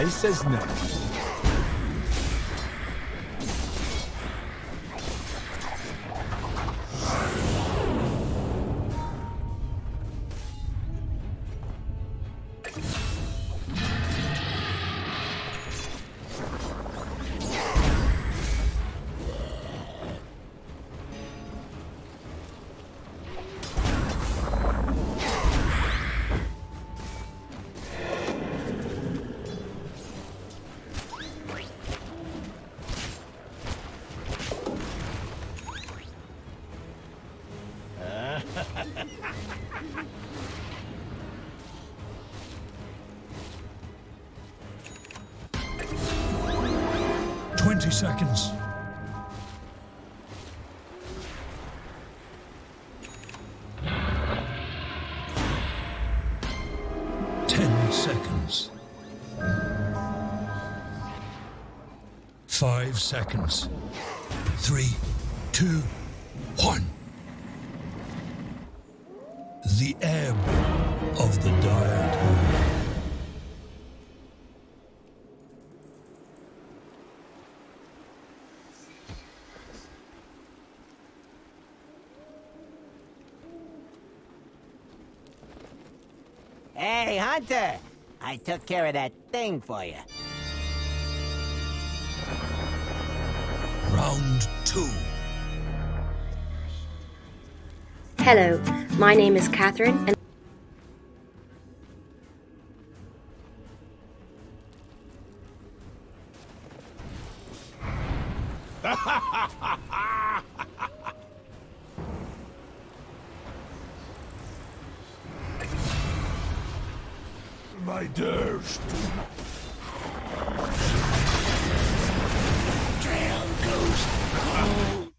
Ice as next. Seconds. 10 seconds. 5 seconds. 3, 2, 1. The ebb of the diode. Hey, Hunter! I took care of that thing for you. Round 2. Hello, my name is Catherine and My durst. Trail goes cold.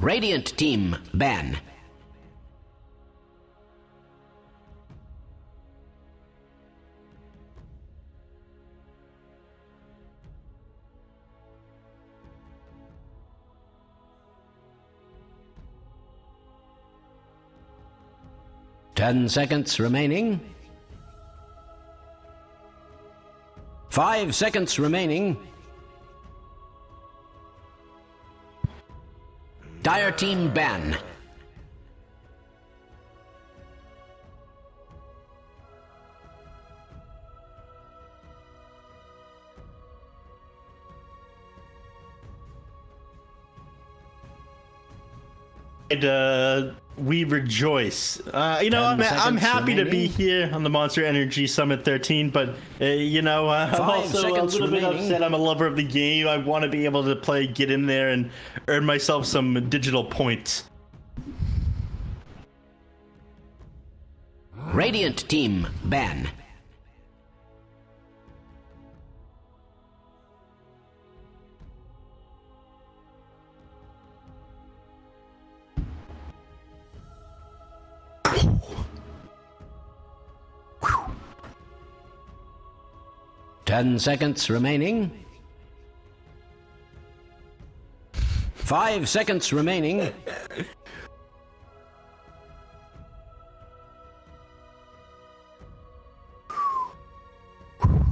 Radiant team ban. Ten seconds remaining. 5 seconds remaining. Dire team ban. We rejoice. You know, I'm happy to be here on the Monster Energy Summit 13, but you know, I'm also a little bit upset. I'm a lover of the game. I want to be able to play, get in there, and earn myself some digital points. Radiant team ban. Ten seconds remaining. 5 seconds remaining.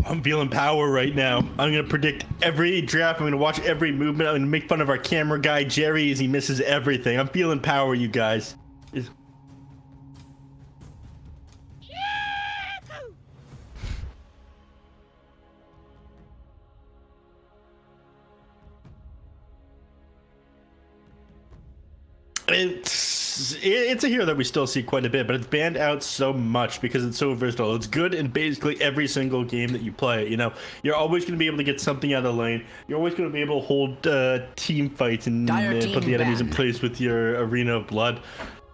I'm feeling power right now. I'm going to predict every draft. I'm going to watch every movement. I'm going to make fun of our camera guy, Jerry, as he misses everything. I'm feeling power, you guys. It's a hero that we still see quite a bit, but it's banned out so much because it's so versatile. It's good in basically every single game that you play. You know, you're always going to be able to get something out of the lane. You're always going to be able to hold team fights and put the enemies in place with your Arena of Blood.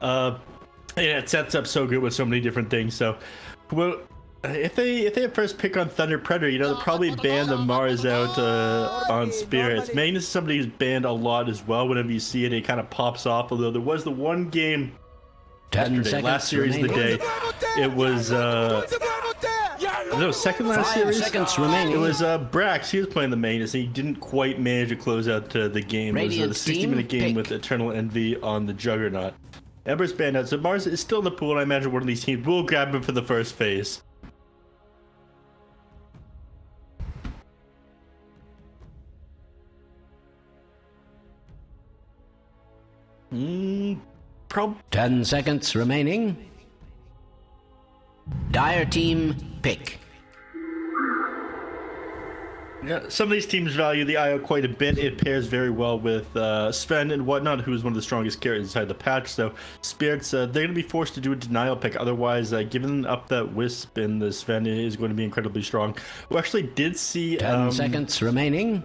Yeah, it sets up so good with so many different things. So, well, if they have first pick on Thunder Predator, you know, they'll probably ban the Mars out on Spirits. Magnus is somebody who's banned a lot as well. Whenever you see it, it kind of pops off. Although there was the one game yesterday, last series of the day, it was no, second last series. 5 seconds remaining. It was Brax. He was playing the Magnus. He didn't quite manage to close out the game. It was the 60-minute game with Eternal Envy on the Juggernaut. Ember's banned out, so Mars is still in the pool, and I imagine one of these teams will grab him for the first phase. 10 seconds remaining. Dire team pick. Yeah, some of these teams value the IO quite a bit. It pairs very well with Sven and whatnot, who is one of the strongest characters inside the patch. So Spirits, they're going to be forced to do a denial pick. Otherwise, giving up that Wisp and the Sven is going to be incredibly strong. We actually did see 10 seconds remaining.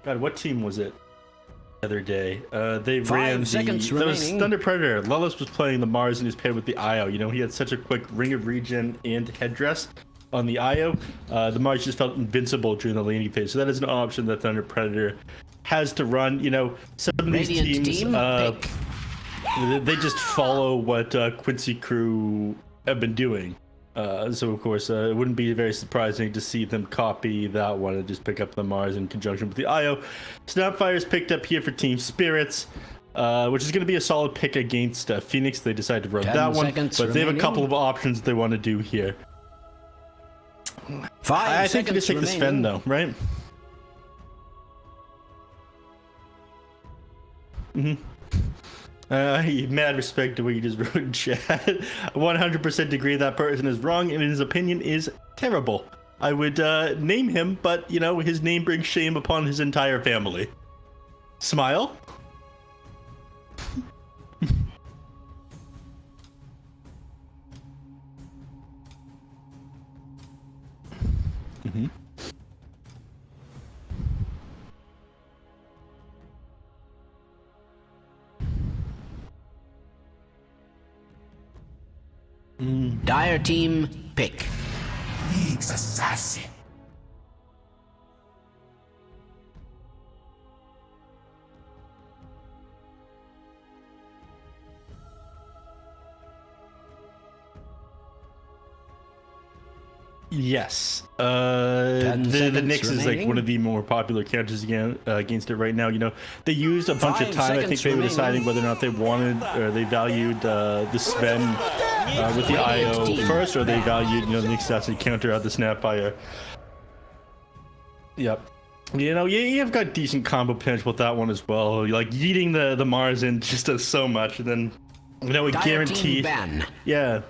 God, what team was it? Other day they 5 ran seconds that was remaining. Thunder Predator. Lullis was playing the Mars and he was paired with the IO. You know, he had such a quick ring of regen and headdress on the IO. The Mars just felt invincible during the laning phase, so that is an option that Thunder Predator has to run. You know, some of these teams they just follow what Quincy Crew have been doing. So of course it wouldn't be very surprising to see them copy that one and just pick up the Mars in conjunction with the IO. Snapfire is picked up here for Team Spirits, which is going to be a solid pick against Phoenix. They decide to run that one, but they have a couple of options they want to do here. I think you just take the Sven though, right? Mad respect to what you just wrote in chat. 100% agree that person is wrong and his opinion is terrible. I would name him, but you know, his name brings shame upon his entire family. Smile. Dire team pick. League's assassin. Yes. 10 The seconds Nyx is like remaining. one of the more popular counters against it right now. You know, they used a bunch of 5 time. I think seconds they were remaining. deciding whether or not they wanted or they valued the Sven with the IO team. first, or they valued, you know, the Nyx assassin counter out the Snapfire. Yep. You know, you've got decent combo potential with that one as well. Like yeeting the Mars in just does so much, and then you know it Dire team guarantees. ban. Yeah.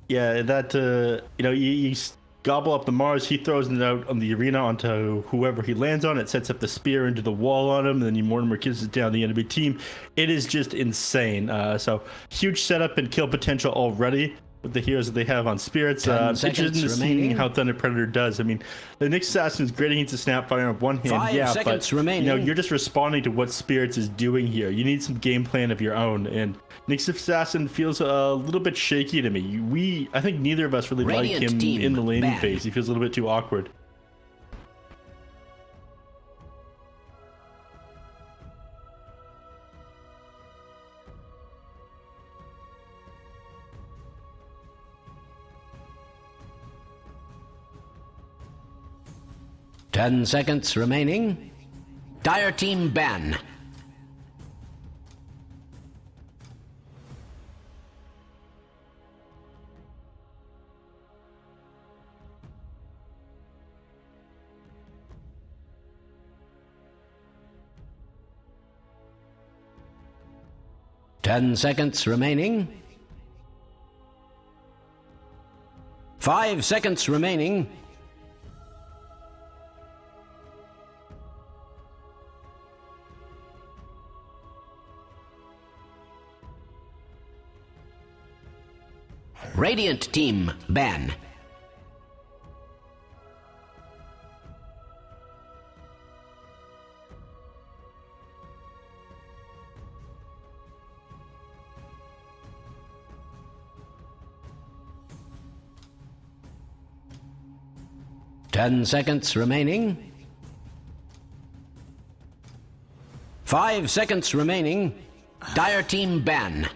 Yeah, that, you know, you gobble up the Mars, he throws it out on the arena onto whoever he lands on. It sets up the spear into the wall on him, and then you Mortimer kisses down the enemy team. It is just insane. So, huge setup and kill potential already with the heroes that they have on Spirits. 10 Interested in seconds seeing remaining. how Thunder Predator does. I mean, the Nyx Assassin is great against the Snapfire on one hand, 5 yeah, seconds but, remaining. you know, you're just responding to what Spirits is doing here. You need some game plan of your own, and Nyx Assassin feels a little bit shaky to me. I think neither of us really Radiant like him team in the laning ban. phase. He feels a little bit too awkward. Ten seconds remaining. Dire team ban. Ten seconds remaining. 5 seconds remaining. Radiant team ban. Ten seconds remaining. 5 seconds remaining. Dire team ban.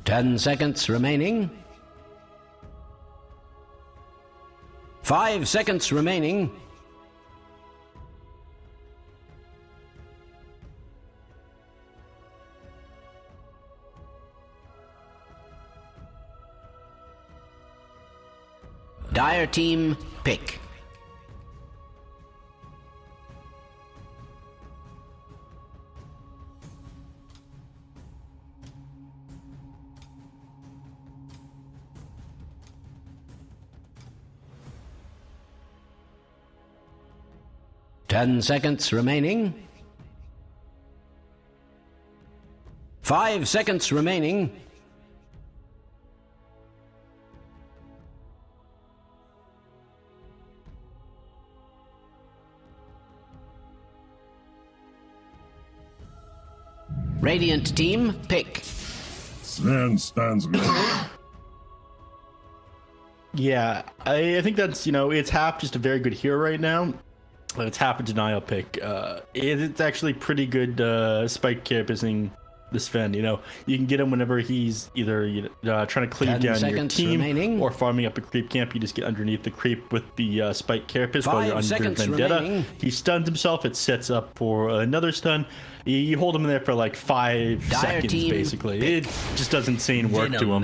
Ten seconds remaining. 5 seconds remaining. Dire team pick. Ten seconds remaining. 5 seconds remaining. Radiant team pick. Sven stands Yeah, I think that's, you know, it's half just a very good hero right now. It's half a denial pick. It's actually pretty good spike carapaceing the Sven. You know, you can get him whenever he's either trying to cleave 10 down your seconds team remaining. or farming up a creep camp. You just get underneath the creep with the spike carapace while 5 you're under seconds Vendetta. remaining. He stuns himself. It sets up for another stun. You hold him in there for like 5 Dire seconds, team basically. It just does insane work to him.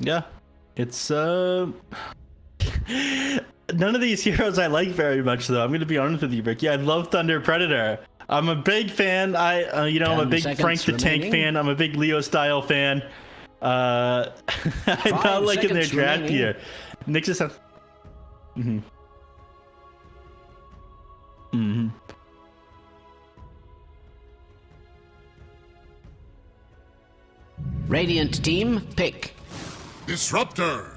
Yeah, it's none of these heroes I like very much, though. I'm gonna be honest with you, Ricky. I love Thunder Predator. I'm a big fan. I'm a 10 big seconds Frank the Tank remaining. fan. I'm a big Leo style fan. I'm 5 not liking their seconds draft remaining. here. Nixus. Radiant team pick. Disruptor.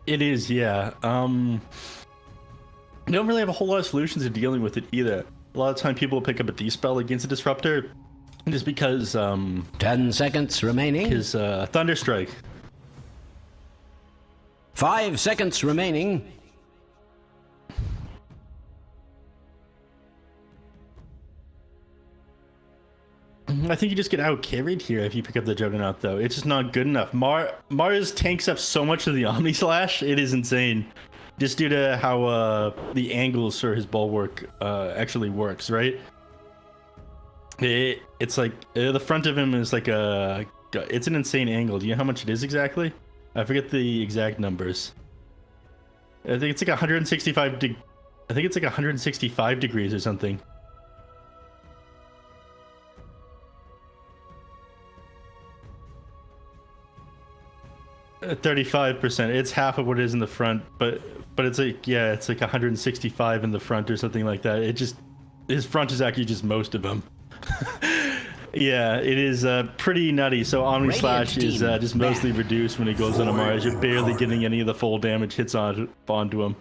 It is, yeah. don't really have a whole lot of solutions to dealing with it either. A lot of time people will pick up a D-spell against a Disruptor just because 10 seconds remaining. his Thunderstrike. 5 seconds remaining. I think you just get out carried here if you pick up the Juggernaut, though. It's just not good enough. Mars tanks up so much of the Omni Slash, it is insane. Just due to how the angles for his bulwark actually works, right? It's like the front of him is like it's an insane angle. Do you know how much it is exactly? I forget the exact numbers. I think it's like 165 I think it's like 165 degrees or something. 35%. It's half of what it is in the front, but it's like, yeah, it's like 165 in the front or something like that. It just, his front is actually just most of them. Yeah, it is pretty nutty. So Omni Slash is just mostly reduced when he goes on a Mars. You're barely getting any of the full damage hits onto him.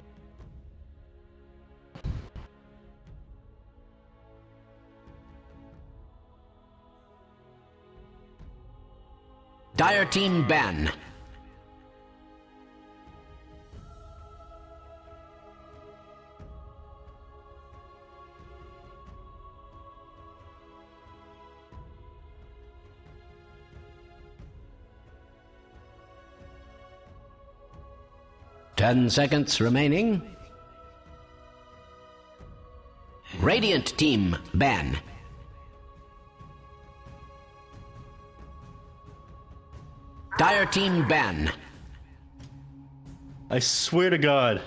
Dire Team ban. Ten seconds remaining. Radiant Team ban. Dire Team ban. I swear to God.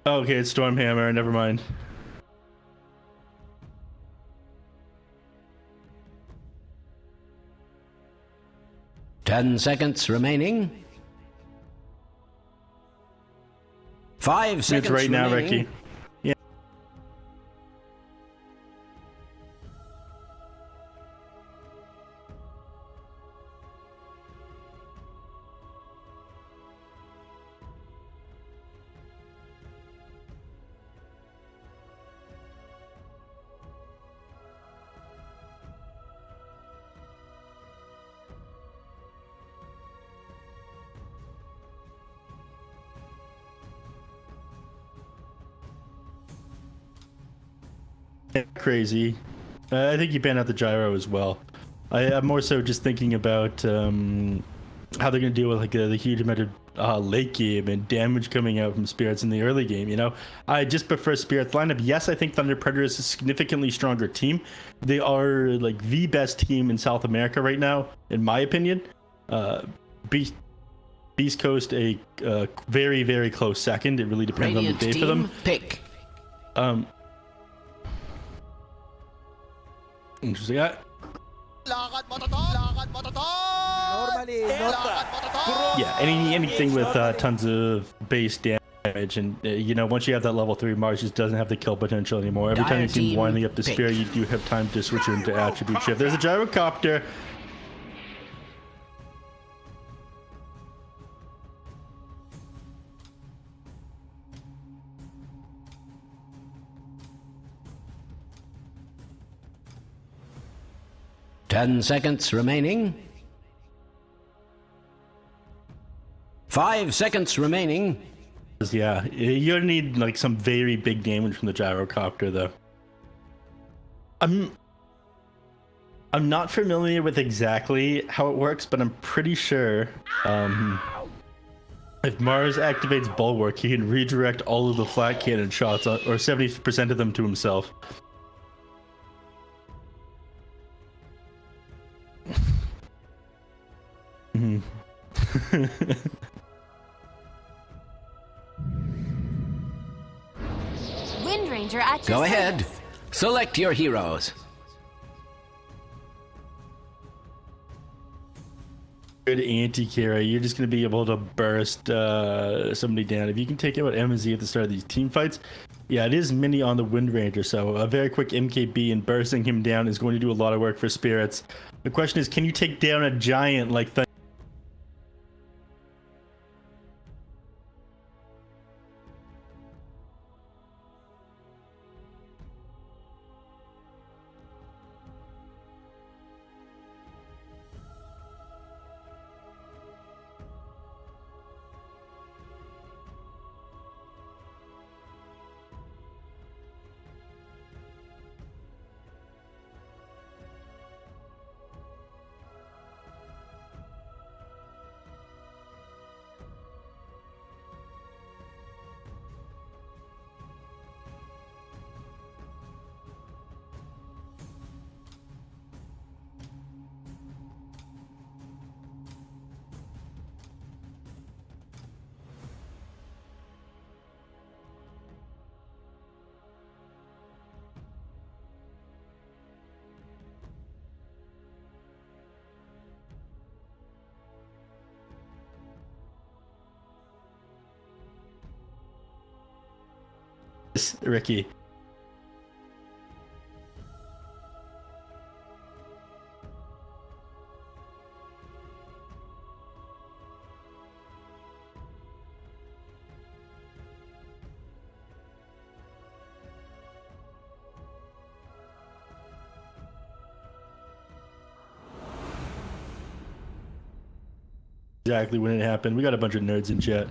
Okay, it's Stormhammer, never mind. 10 seconds remaining. 5 seconds It's right now, remaining. Ricky. Yeah. Crazy. I think you ban out the gyro as well. I'm more so just thinking about how they're going to deal with like the huge amount of late game and damage coming out from Spirits in the early game. You know, I just prefer Spirits lineup. Yes, I think Thunder Predator is a significantly stronger team. They are like the best team in South America right now, in my opinion. Beast Coast a very, very close second. It really depends Radiant on the day team for them. Pick. Interesting. Normally, Yeah, anything with tons of base damage, and you know, once you have that level 3, Mars just doesn't have the kill potential anymore. Every time you see him Team winding up the pick. spear, you do have time to switch into attribute shift. There's a gyrocopter. Ten seconds remaining. 5 seconds remaining. Yeah, you need like some very big damage from the gyrocopter, though. I'm not familiar with exactly how it works, but I'm pretty sure if Mars activates Bulwark, he can redirect all of the flat cannon shots, or 70% of them, to himself. Wind Ranger at your Go ahead. service. Select your heroes. Good anti-carry. You're just going to be able to burst somebody down. If you can take out MZ at the start of these team fights, yeah, it is mini on the Wind Ranger, so a very quick MKB and bursting him down is going to do a lot of work for Spirits. The question is, can you take down a giant like Ricky. Exactly when it happened. We got a bunch of nerds in chat.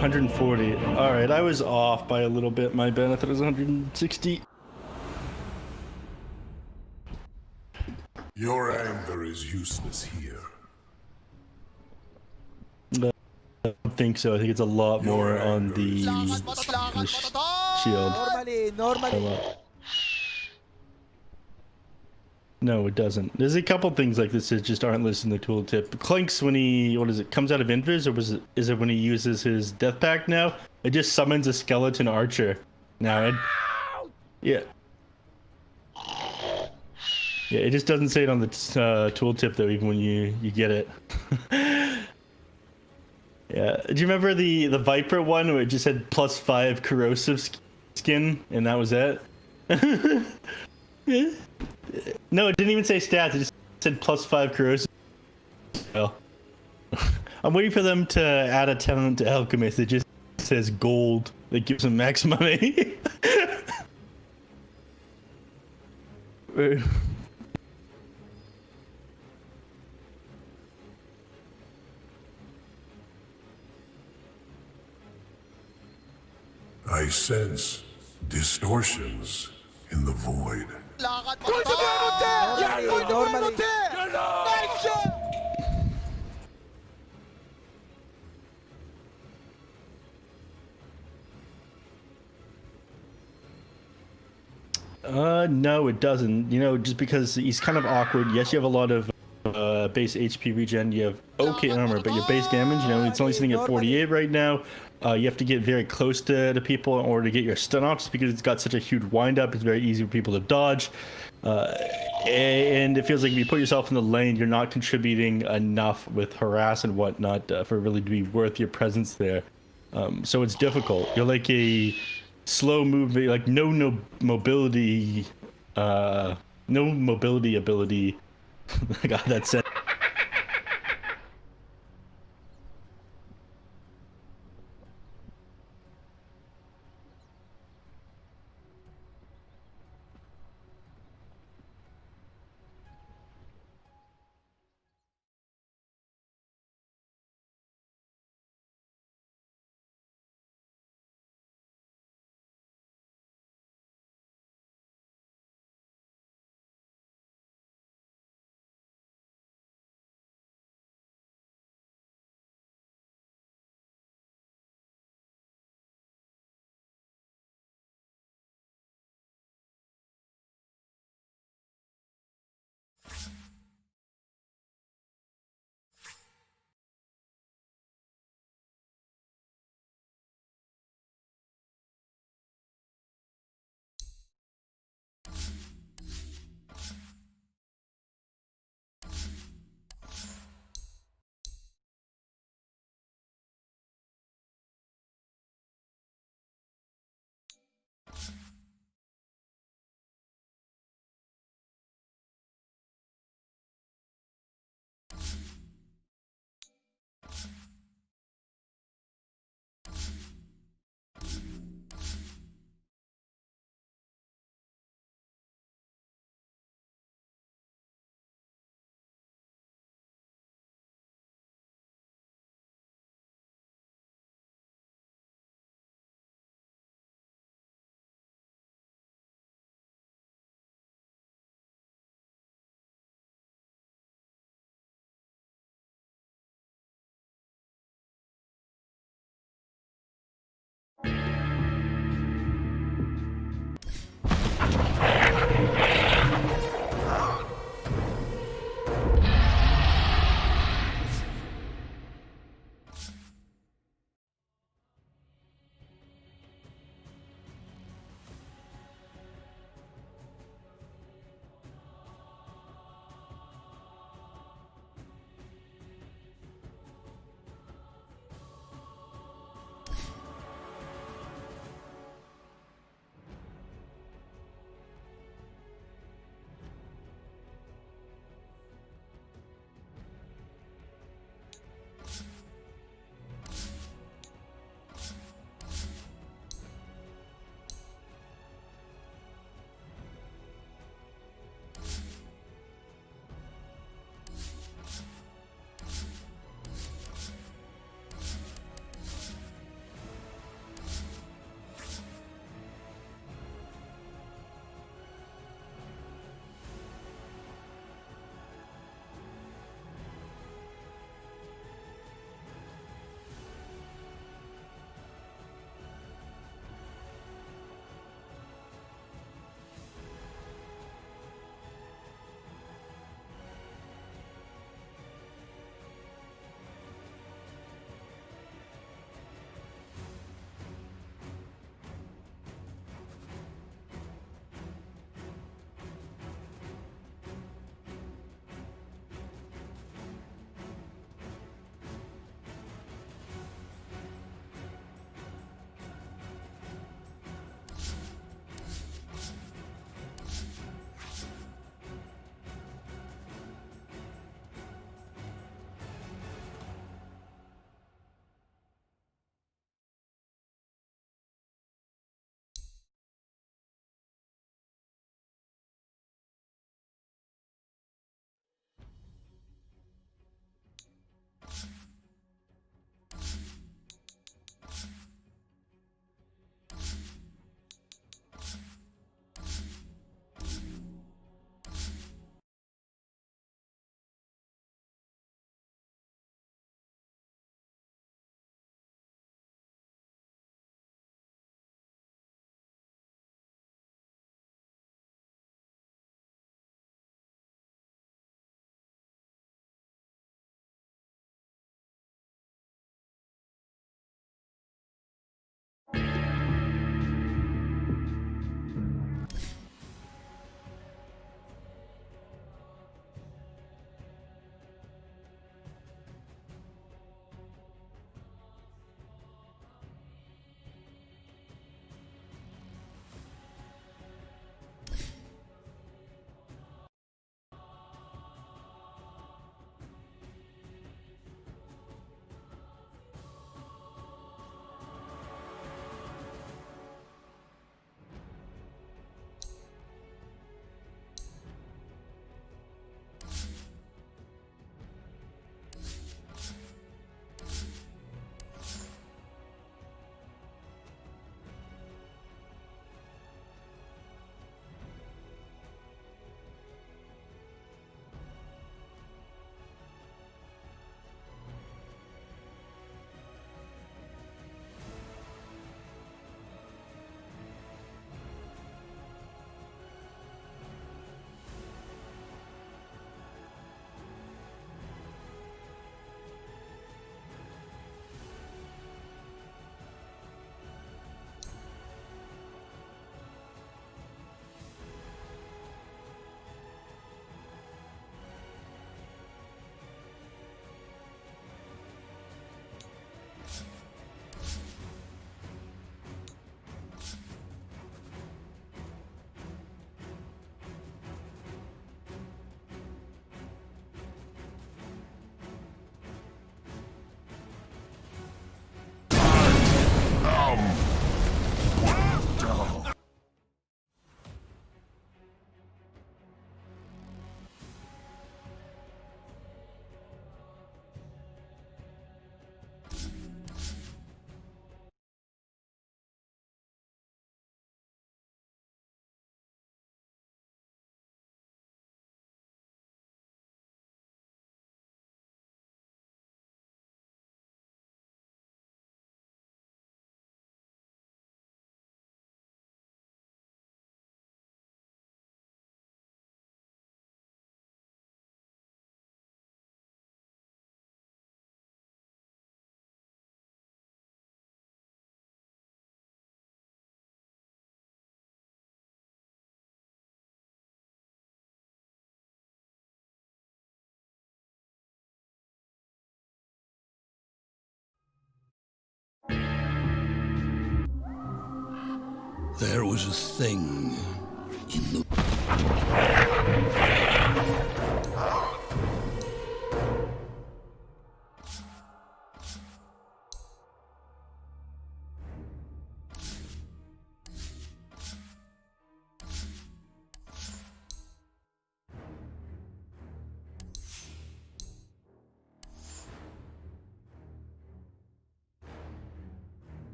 140. All right, I was off by a little bit. My bad. I thought it was 160. Your anger is useless here. No, I don't think so. I think it's a lot more on the shield. Normally. No, it doesn't. There's a couple things like this that just aren't listed in the tooltip. Clinks when he, what is it, comes out of invis, or is it when he uses his death pact now? It just summons a skeleton archer. Now, yeah. Yeah, it just doesn't say it on the tooltip though, even when you get it. Yeah. Do you remember the Viper one where it just said +5 corrosive skin, and that was it? Yeah. No, it didn't even say stats. It just said +5 corrosive. Well, I'm waiting for them to add a talent to Alchemist. It just says gold. That gives them max money. I sense distortions in the void. Normally. No, it doesn't. You know, just because he's kind of awkward. Yes, you have a lot of base HP regen. You have okay armor, but your base damage, you know, it's only sitting at 48 right now. You have to get very close to the people in order to get your stun off, just because it's got such a huge windup. It's very easy for people to dodge. And it feels like if you put yourself in the lane, you're not contributing enough with harass and whatnot for it really to be worth your presence there. So it's difficult. You're like a slow moving, like no mobility ability. God, that's it. There was a thing in the...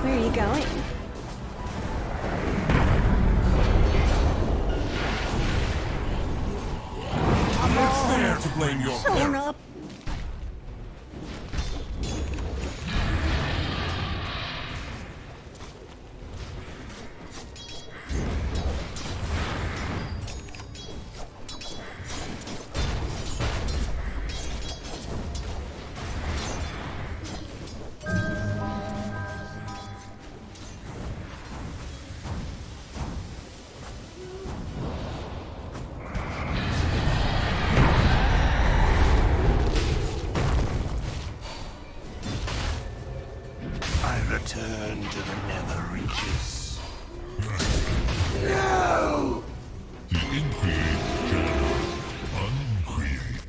Where are you going? It's fair to blame your parents. I return to the nether reaches. The Increate can uncreate.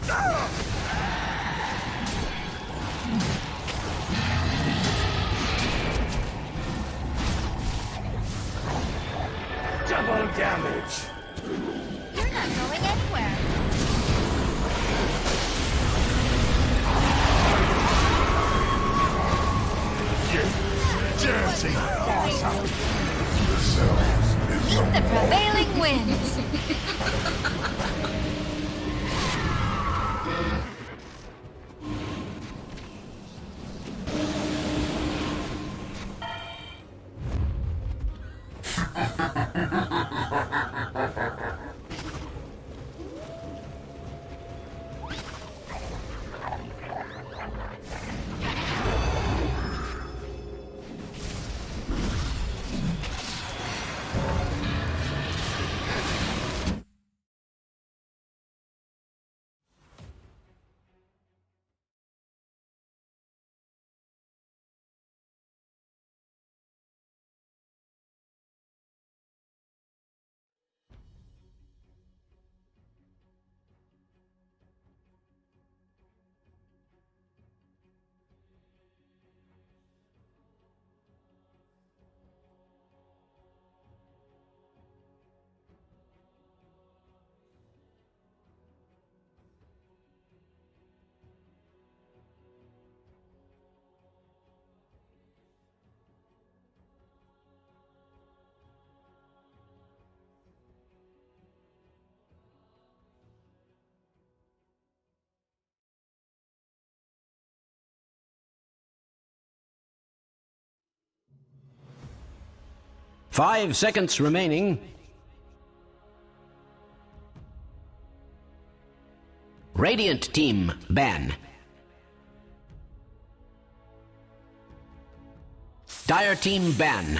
Double damage. You're not going anywhere. Dancing awesome. The prevailing wins. Five seconds remaining. Radiant team ban. Dire team ban.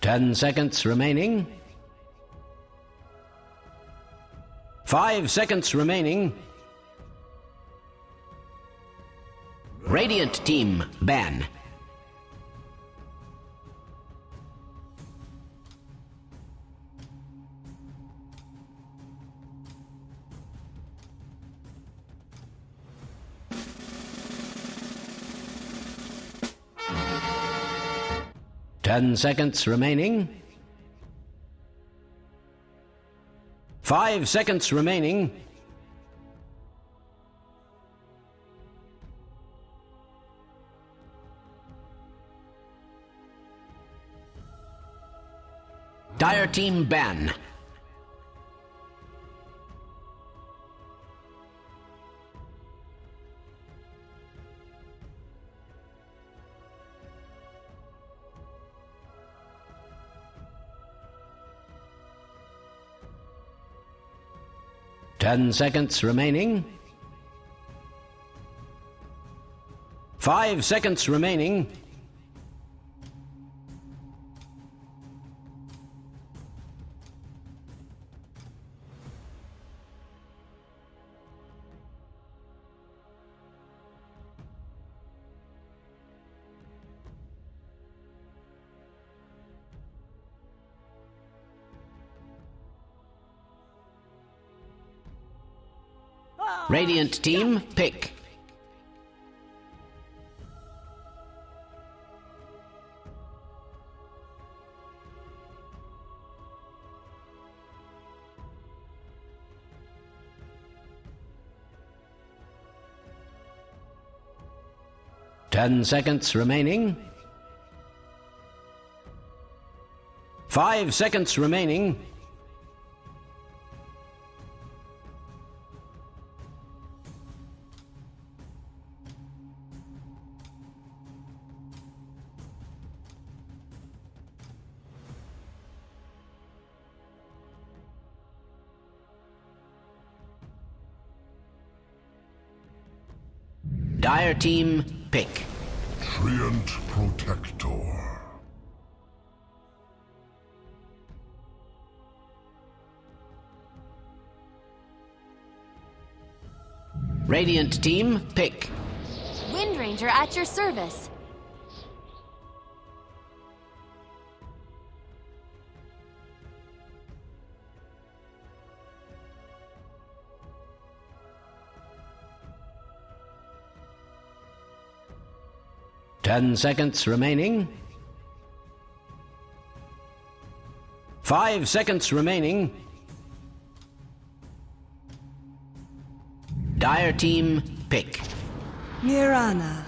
Ten seconds remaining. 5 seconds remaining. Radiant team ban. Ten seconds remaining. 5 seconds remaining. Dire team ban. Ten seconds remaining. 5 seconds remaining. Radiant team, pick. Ten seconds remaining. 5 seconds remaining. Dire team, pick. Trient Protector. Radiant team, pick. Wind Ranger at your service. Ten seconds remaining. 5 seconds remaining. Dire team, pick. Mirana.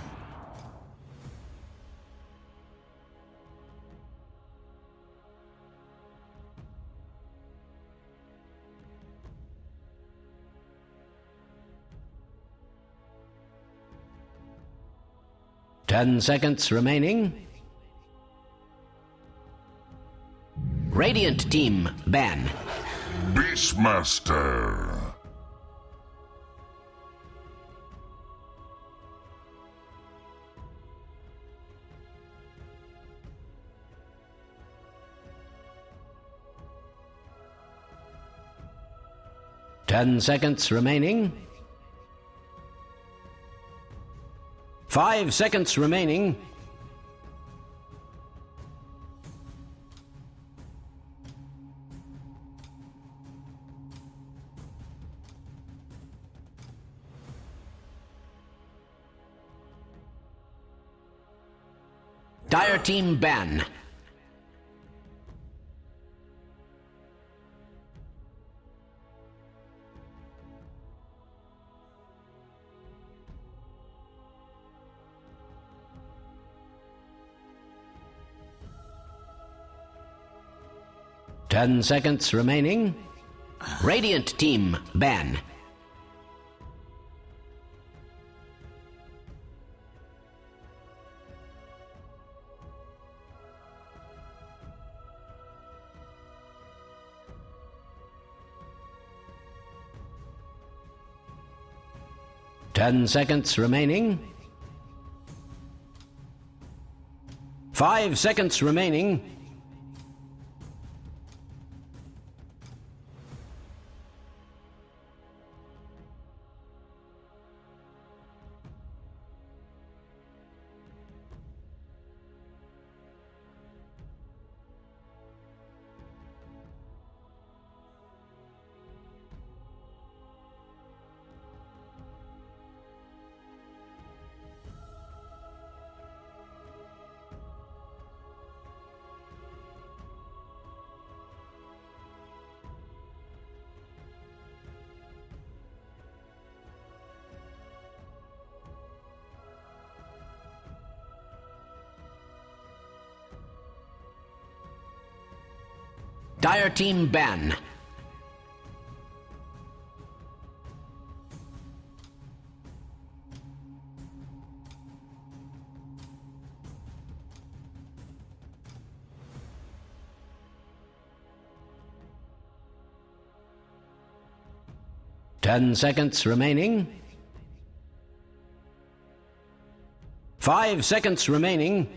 Ten seconds remaining. Radiant team, ban. Beastmaster. Ten seconds remaining. 5 seconds remaining. Dire team ban. Ten seconds remaining. Radiant team ban. Ten seconds remaining. 5 seconds remaining. Dire team ban. Ten seconds remaining. 5 seconds remaining.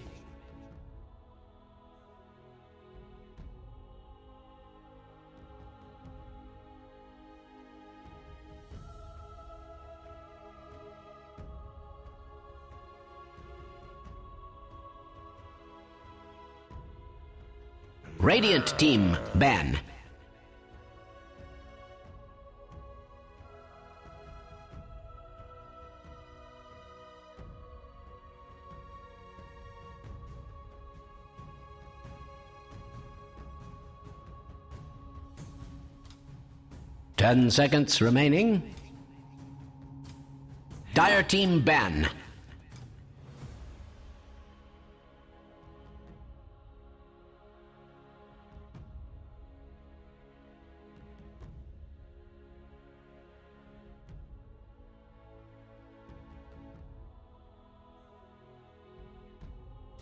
Radiant team ban. Ten seconds remaining. Dire team ban.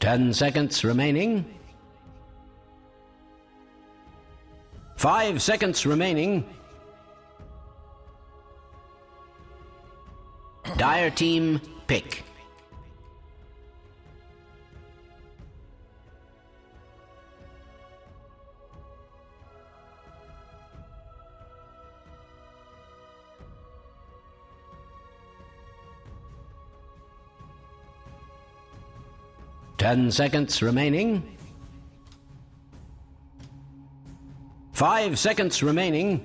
Ten seconds remaining. 5 seconds remaining. Dire team, pick. 10 seconds remaining. 5 seconds remaining.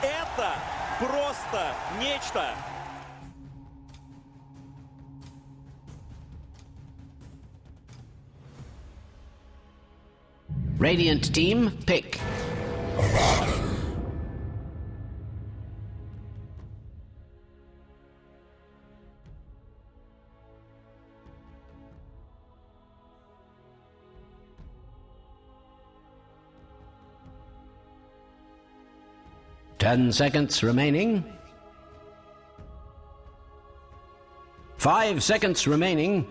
Это просто нечто. Radiant team, pick. 10 seconds remaining. 5 seconds remaining.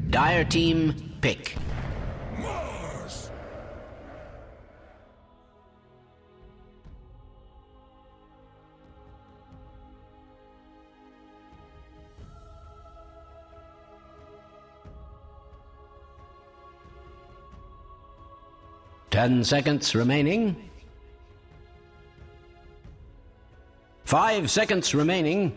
Dire team, pick. Mars! 10 seconds remaining. 5 seconds remaining.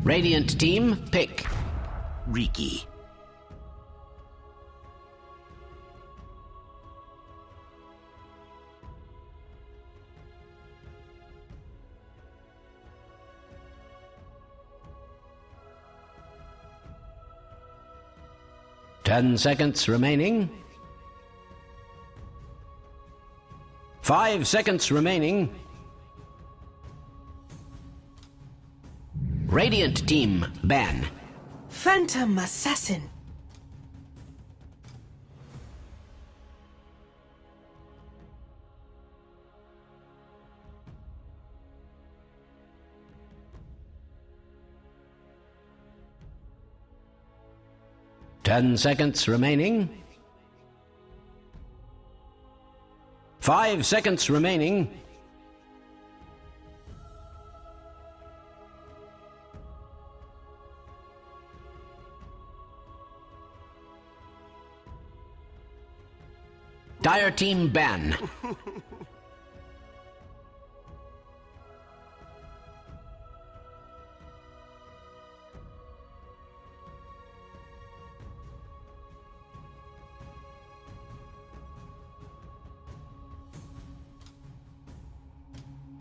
Radiant team, pick. Riki. 10 seconds remaining. 5 seconds remaining. Radiant team, ban. Phantom Assassin. Ten seconds remaining. 5 seconds remaining. Dire team ban.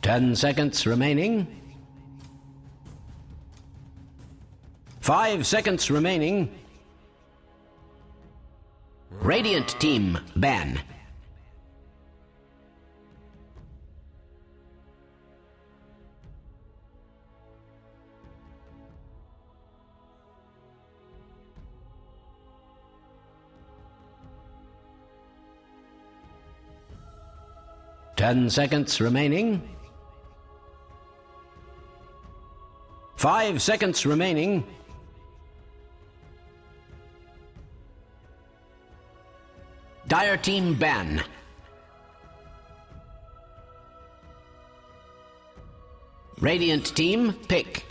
Ten seconds remaining. 5 seconds remaining. Radiant team ban. 10 seconds remaining. 5 seconds remaining. Dire team ban. Radiant team pick.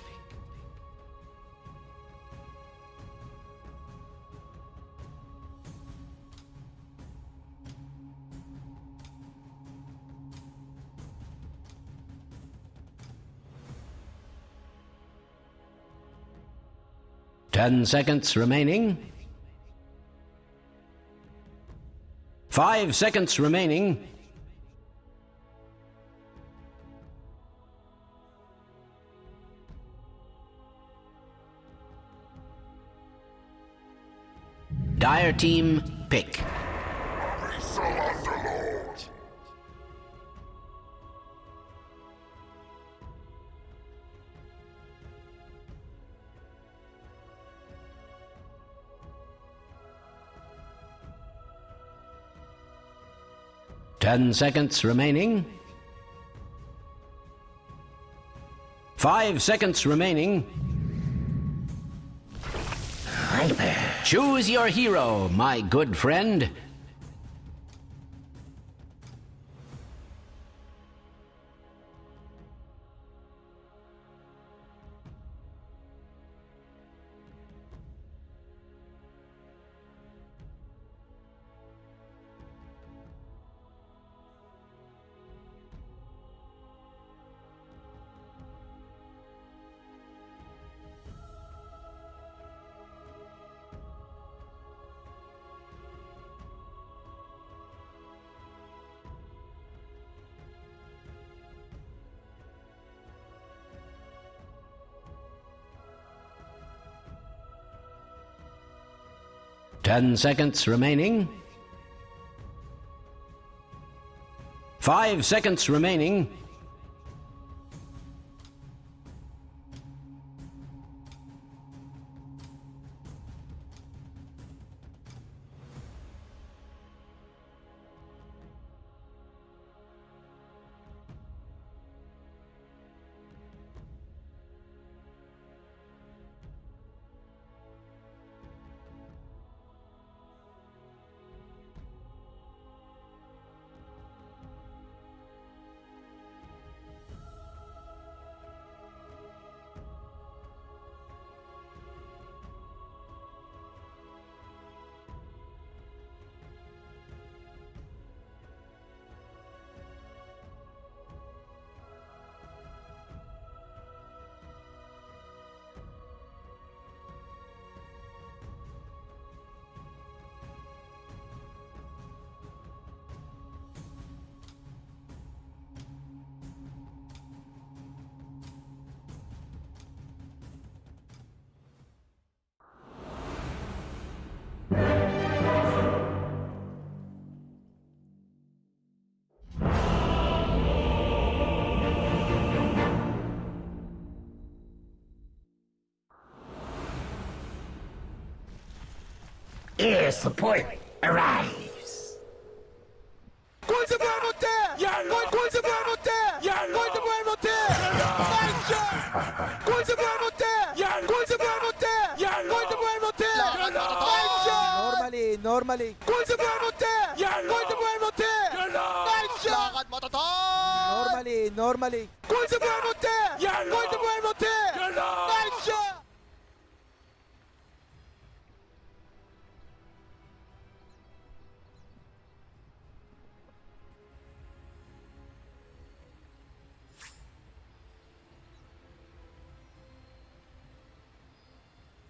Ten seconds remaining. 5 seconds remaining. Dire team pick. 10 seconds remaining. 5 seconds remaining. Choose your hero, my good friend. Ten seconds remaining. 5 seconds remaining. Air support arrives. Going to burn out there! Going to burn out there! Going to burn out there! Nice shot! Going to burn out there! Going to burn out there! Going to burn out there! Nice shot! Normally. Going to burn out there! Going to burn out there! Nice shot! Normally. Going to burn out there! Going to burn out there! Nice shot!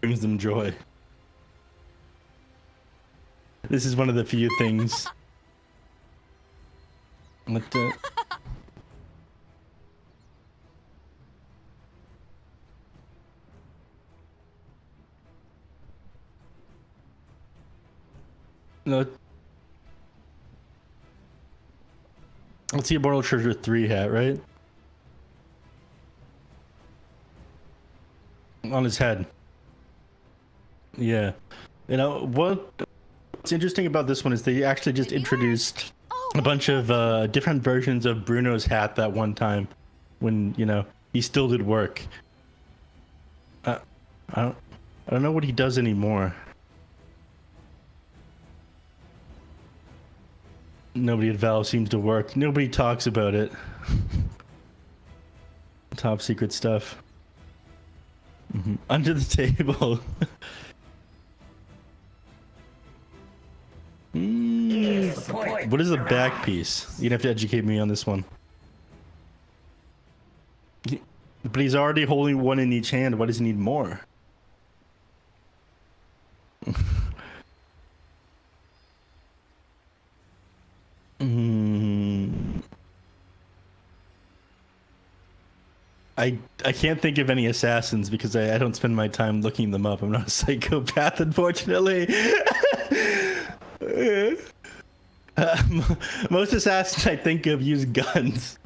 Brings them joy. This is one of the few things. What the? No. Let's see a Immortal Treasure 3 hat, right? On his head. Yeah. You know, what's interesting about this one is they actually just introduced a bunch of different versions of Bruno's hat that one time when, you know, he still did work. I don't know what he does anymore. Nobody at Valve seems to work. Nobody talks about it. Top secret stuff. Under the table. What is the back piece? You'd have to educate me on this one. But he's already holding one in each hand. Why does he need more? I can't think of any assassins because I don't spend my time looking them up. I'm not a psychopath, unfortunately. Most assassins I think of use guns,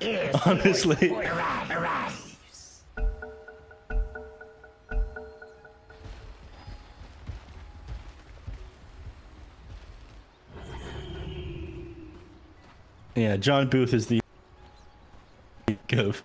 honestly. Yeah, John Booth is the of.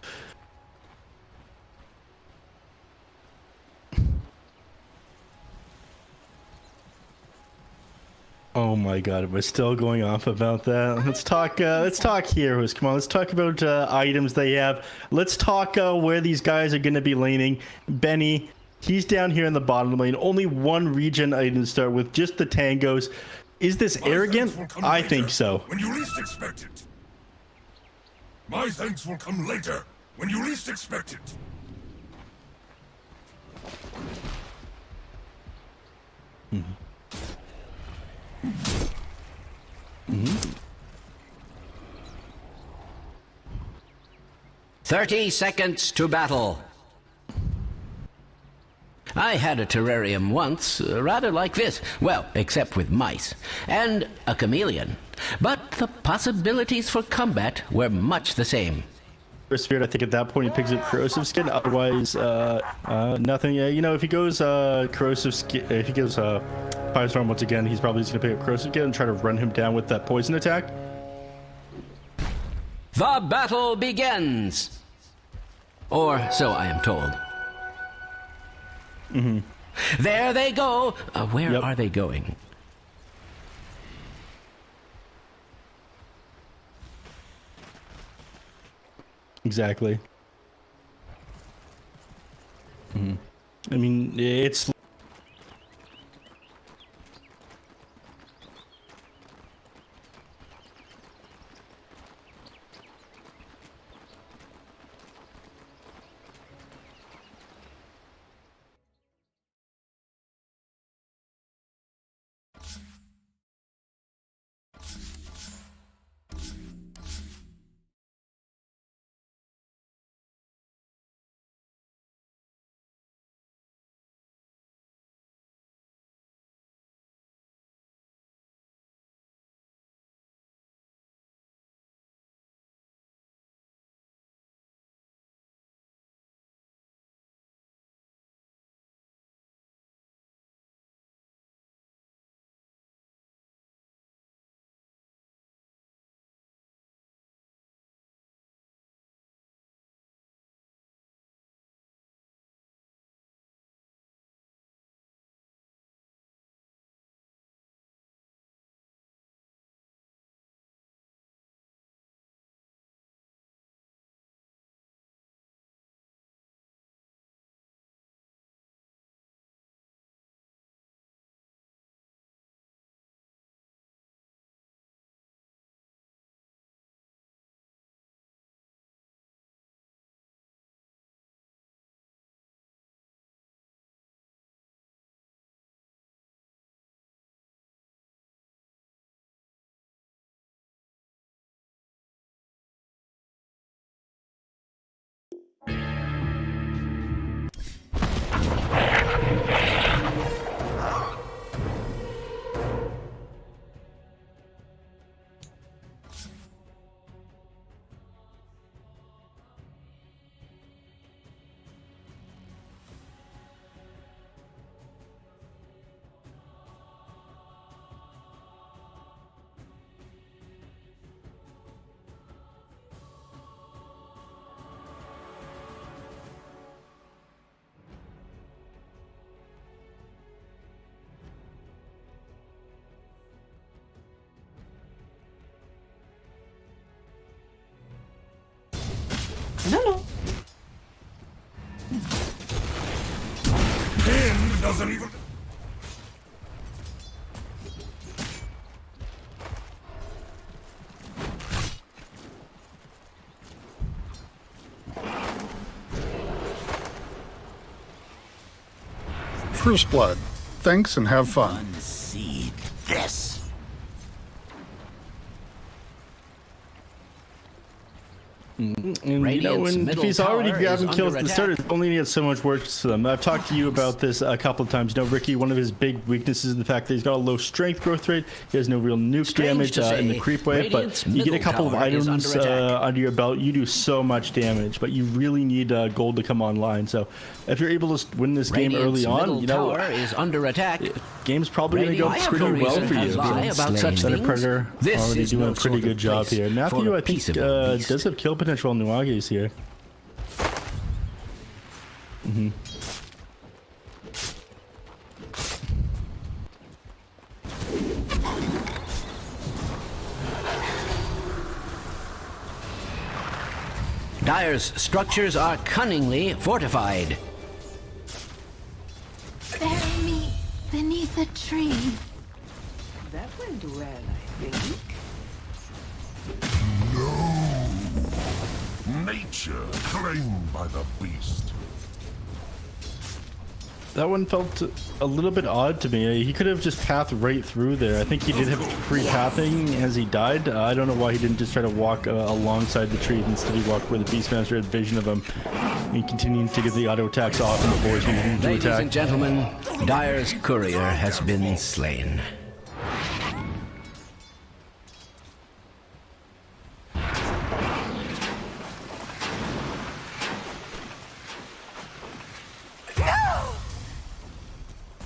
Oh my god, we're still going off about that. Let's talk heroes. Come on, let's talk about items they have. Let's talk where these guys are going to be laning. Benny, he's down here in the bottom lane. Only one regen item to start with, just the tangos. Is this arrogant? I think so. When you least expect it. My thanks will come later, when you least expect it. Mm-hmm. 30 seconds to battle. I had a terrarium once, rather like this. Well, except with mice. And a chameleon. But the possibilities for combat were much the same. For Spirit, I think at that point he picks up corrosive skin. Otherwise, nothing. You know, if he goes corrosive skin, if he goes Firestorm once again, he's probably just gonna pick up corrosive skin and try to run him down with that poison attack. The battle begins! Or so I am told. There they go! Where are they going? Exactly. I mean, it's No. Wind doesn't even... First blood. Thanks and have fun. See this. And you know, if he's already grabbing kills at the start, it's only gets so much work to them. I've talked to you about this a couple of times. You know, Ricky, one of his big weaknesses is the fact that he's got a low strength growth rate. He has no real nuke damage in the creep wave, but you get a couple of items under your belt, you do so much damage. But you really need gold to come online. So if you're able to win this game early on, you know, is under attack. Game's probably going to go pretty well for you. Center Predator already doing a pretty good job here. Matthew, I think, does have kill potential on Nuage's here. Dire's structures are cunningly fortified. Bury me beneath a tree. That went well, I think. Nature claimed by the beast. That one felt a little bit odd to me. He could have just pathed right through there. I think he did have free pathing as he died. I don't know why he didn't just try to walk alongside the tree. Instead he walked where the Beastmaster had vision of him. And continuing to get the auto attacks off and the boys continuing to attack. Ladies and gentlemen, Dire's courier has been slain.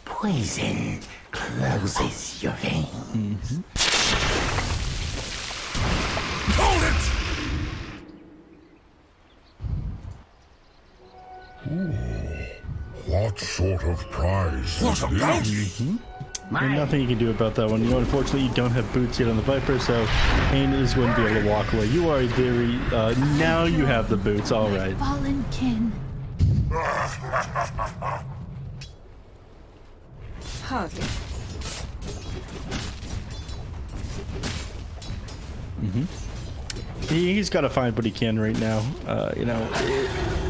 Poison closes your veins. Hold it! What sort of prize? What a bounty! And nothing you can do about that one. You know, unfortunately, you don't have boots yet on the Viper, so Ain is going to be able to walk away. You are very... now you have the boots, all right. Fallen kin. Hardly. He's got to find what he can right now. You know,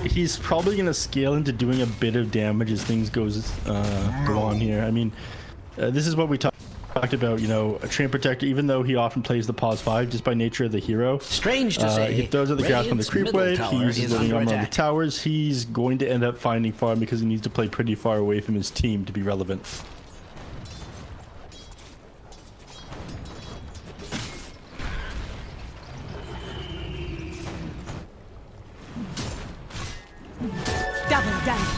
he's probably going to scale into doing a bit of damage as things go on here. I mean, this is what we talked about, you know, a Train Protector, even though he often plays the pause 5 just by nature of the hero. Strange to say, he throws out the grasp on the creep wave, he uses living armor on the attack. towers. He's going to end up finding farm because he needs to play pretty far away from his team to be relevant. Double damage.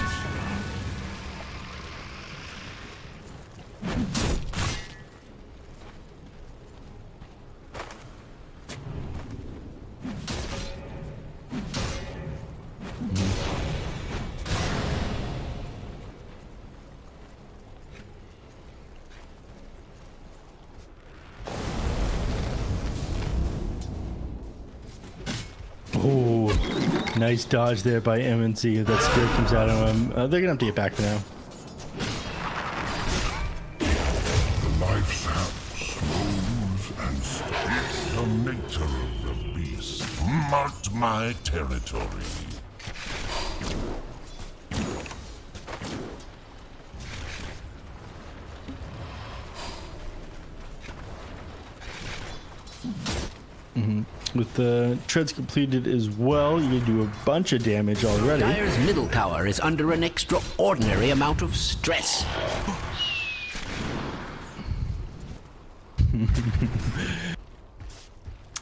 Oh, nice dodge there by MNC. That spirit comes out of him. They're going to have to get back now. The life sap slows and steadies. The nature of the beast marked my territory. With the treads completed as well, you do a bunch of damage already. Dire's middle tower is under an extraordinary amount of stress.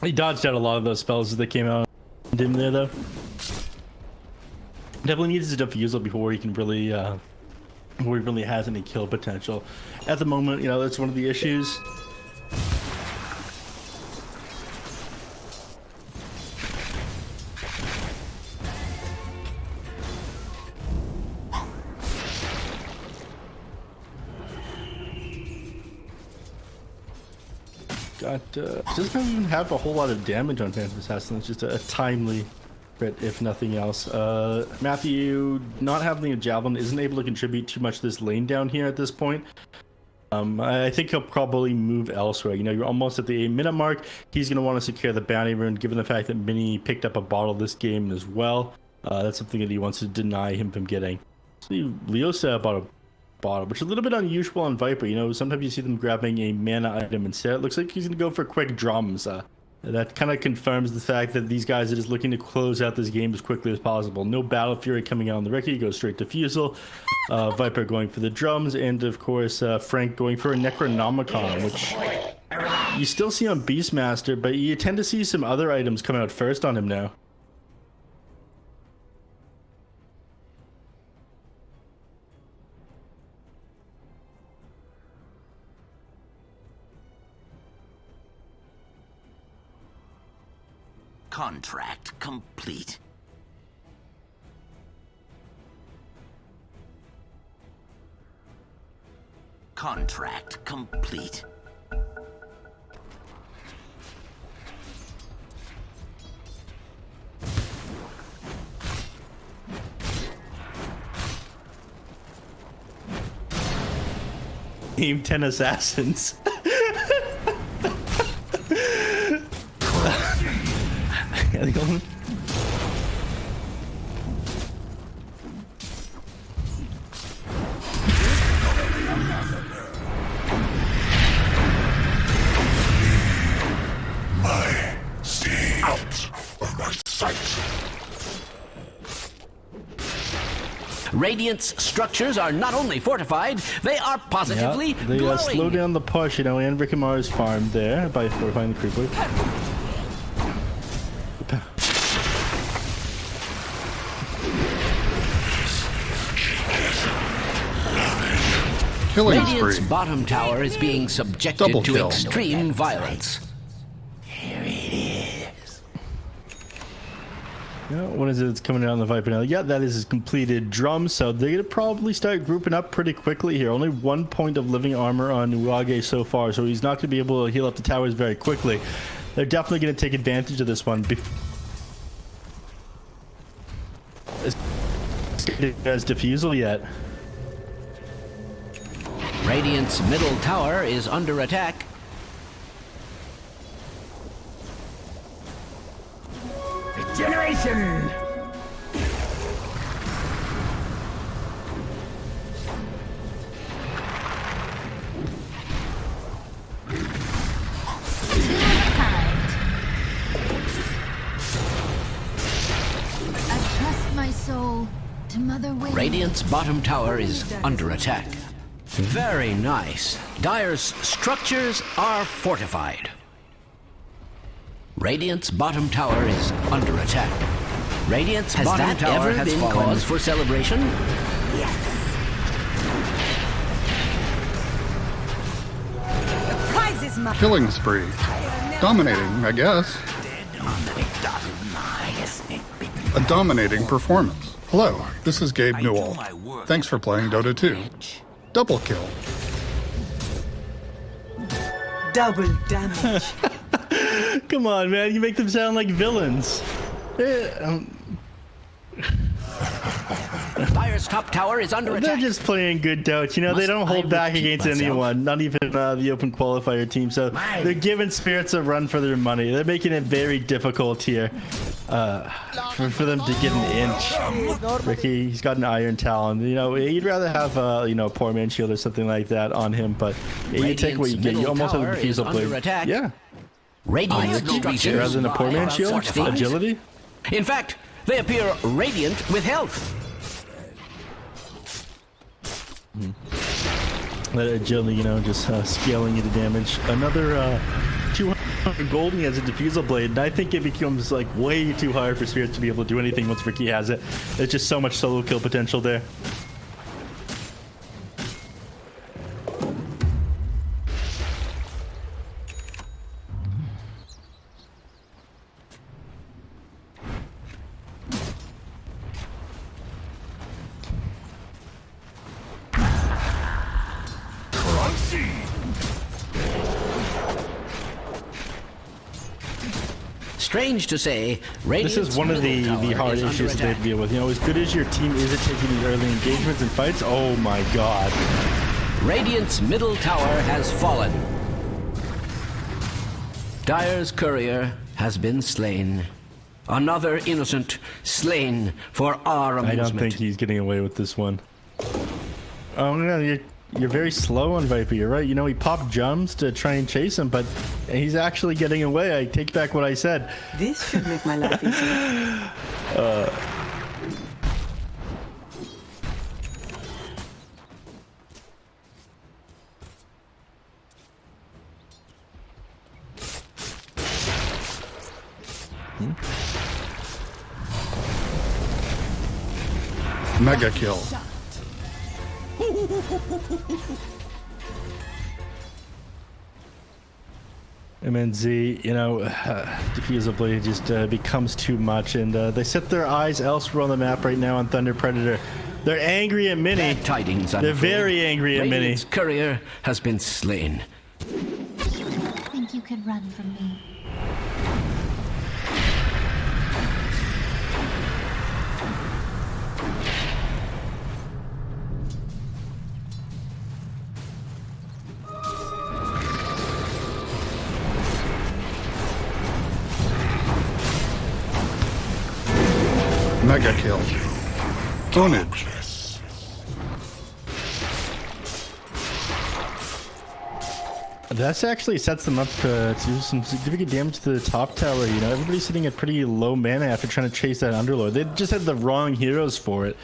He dodged out a lot of those spells as they came out on him there, though. Definitely needs a defusal before he can really, before he really has any kill potential. At the moment, you know, that's one of the issues. Doesn't even have a whole lot of damage on Phantom Assassin. It's just a timely if nothing else. Matthew, not having a javelin, isn't able to contribute too much to this lane down here at this point. I think he'll probably move elsewhere. You know, you're almost at the 8-minute mark. He's going to want to secure the bounty rune, given the fact that Mini picked up a bottle this game as well. That's something that he wants to deny him from getting. See, Leosa bought a bottle, which is a little bit unusual on Viper. You know, sometimes you see them grabbing a mana item instead. It looks like he's going to go for quick drums. That kind of confirms the fact that these guys are just looking to close out this game as quickly as possible. No Battle Fury coming out on the Ricky, goes straight to Fusel. Viper going for the drums, and of course Frank going for a Necronomicon, which you still see on Beastmaster, but you tend to see some other items come out first on him now. Contract complete. Contract complete. Team 10 assassins. Stay out of my sight. Radiant's structures are not only fortified, they are positively They glowing. slow down the push, you know, and Rickamar's farmed there by fortifying the creeper. Killing Radiant's spree. bottom tower is being subjected Double to kill. extreme violence. Yeah, what is it that's coming out on the Viper now? Yeah, that is his completed drum, so they're going to probably start grouping up pretty quickly here. Only 1 point of living armor on Uage so far, so he's not going to be able to heal up the towers very quickly. They're definitely going to take advantage of this one. Has defusal yet? Radiant's middle tower is under attack. Generation! I trust my soul to Mother Wind. Radiant's bottom tower is under attack. Very nice. Dire's structures are fortified. Radiant's bottom tower is under attack. Radiant's Has bottom that tower ever has been fallen. Cause for celebration? Prize is mine! Killing spree. Dominating, I guess. A dominating performance. Hello, this is Gabe Newell. Thanks for playing Dota 2. Double kill. Double damage. Come on, man, you make them sound like villains. Dire's top tower is under They're attack. just playing good Dota. You know, they don't hold back against anyone, not even the open qualifier team. So they're giving Spirits a run for their money. They're making it very difficult here for them to get an inch. Ricky, he's got an iron talon. You know, you'd rather have you know, a poor man shield or something like that on him, but you take what you get. You almost have a defusal blade. Attack. Yeah. Radiant's structures Rather than a poor man shield, fortified. agility. In fact, they appear radiant with health. That agility, you know, just scaling into damage. Another 200 gold, and he has a defusal blade, and I think it becomes like way too hard for Spirits to be able to do anything once Ricky has it. There's just so much solo kill potential there. Strange to say, This Radiant's is one of the middle tower hard is issues under that they attack. deal with. You know, as good as your team is at taking these early engagements and fights, oh my god. Radiant's middle tower has fallen. Dire's courier has been slain. Another innocent slain for our I amusement. don't think he's getting away with this one. Oh no, you're very slow on Viper, you're right. You know, he popped jumps to try and chase him, but he's actually getting away. I take back what I said. This should make my life easier. Mega kill. MNZ, you know, diffusively just becomes too much, and they set their eyes elsewhere on the map right now on Thunder Predator. They're angry at Mini. Bad tidings, I'm They're afraid. very angry at Mini. Radiant's courier has been slain. Think you could run from me? Mega kill. Ownage. That actually sets them up to do some significant damage to the top tower. You know, everybody's sitting at pretty low mana after trying to chase that Underlord. They just had the wrong heroes for it.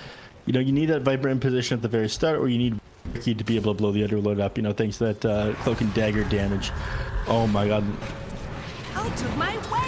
You know, you need that Viper in position at the very start, or you need Ricky to be able to blow the Underlord up, you know, thanks to that cloak and dagger damage. Oh my god. Out of my way!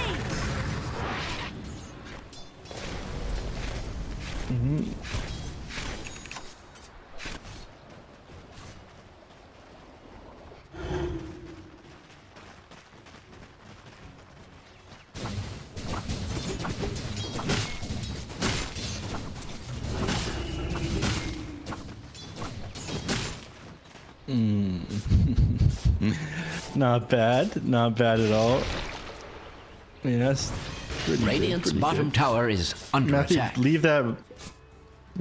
Not bad. Not bad at all. Yes. Radiant's bottom tower is under Matthew, attack. leave that.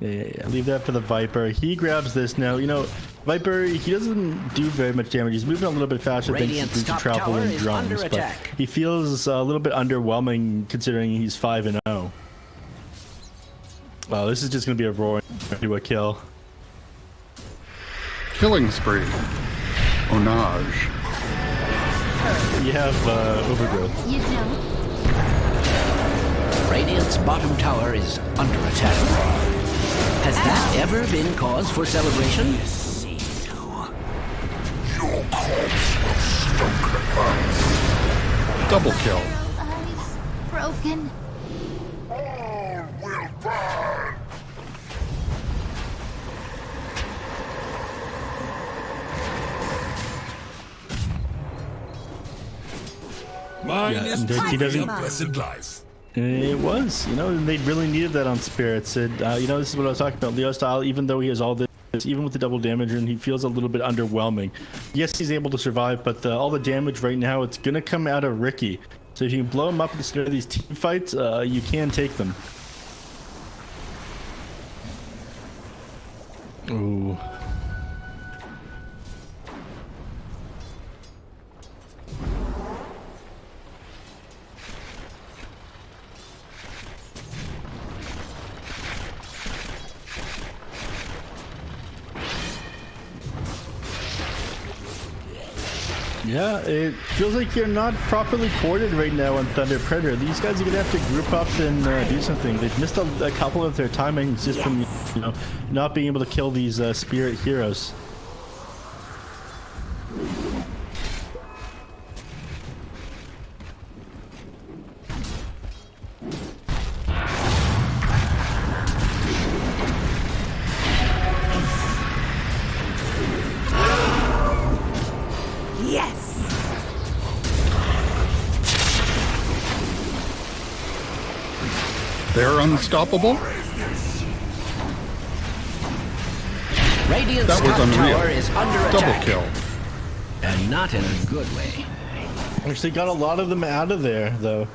Yeah, leave that for the Viper. He grabs this now. You know, Viper, he doesn't do very much damage. He's moving a little bit faster than Radiant's he's top travel tower and is drums, under but attack. he feels a little bit underwhelming considering he's 5-0. Wow, this is just gonna be a roar into a kill. Killing spree. Onage. You have overgrowth. You don't? Radiant's bottom tower is under attack. Has that ever been cause for celebration? Your corpse will stunk at once. Double kill. Eyes broken. All will burn. Yeah, and he doesn't. Blessed life. It was, you know, and they really needed that on Spirits. And, you know, this is what I was talking about. Leo style, even though he has all this, even with the double damage, and he feels a little bit underwhelming. Yes, he's able to survive, but all the damage right now, it's going to come out of Ricky. So if you can blow him up instead of these team fights, you can take them. Ooh. Yeah, it feels like you're not properly coordinated right now on Thunder Predator. These guys are gonna have to group up and do something. They've missed a couple of their timings just from, you know, not being able to kill these spirit heroes. They're unstoppable? Radiant's That was top unreal. tower is under Double attack. kill. And not in a good way. Actually got a lot of them out of there, though.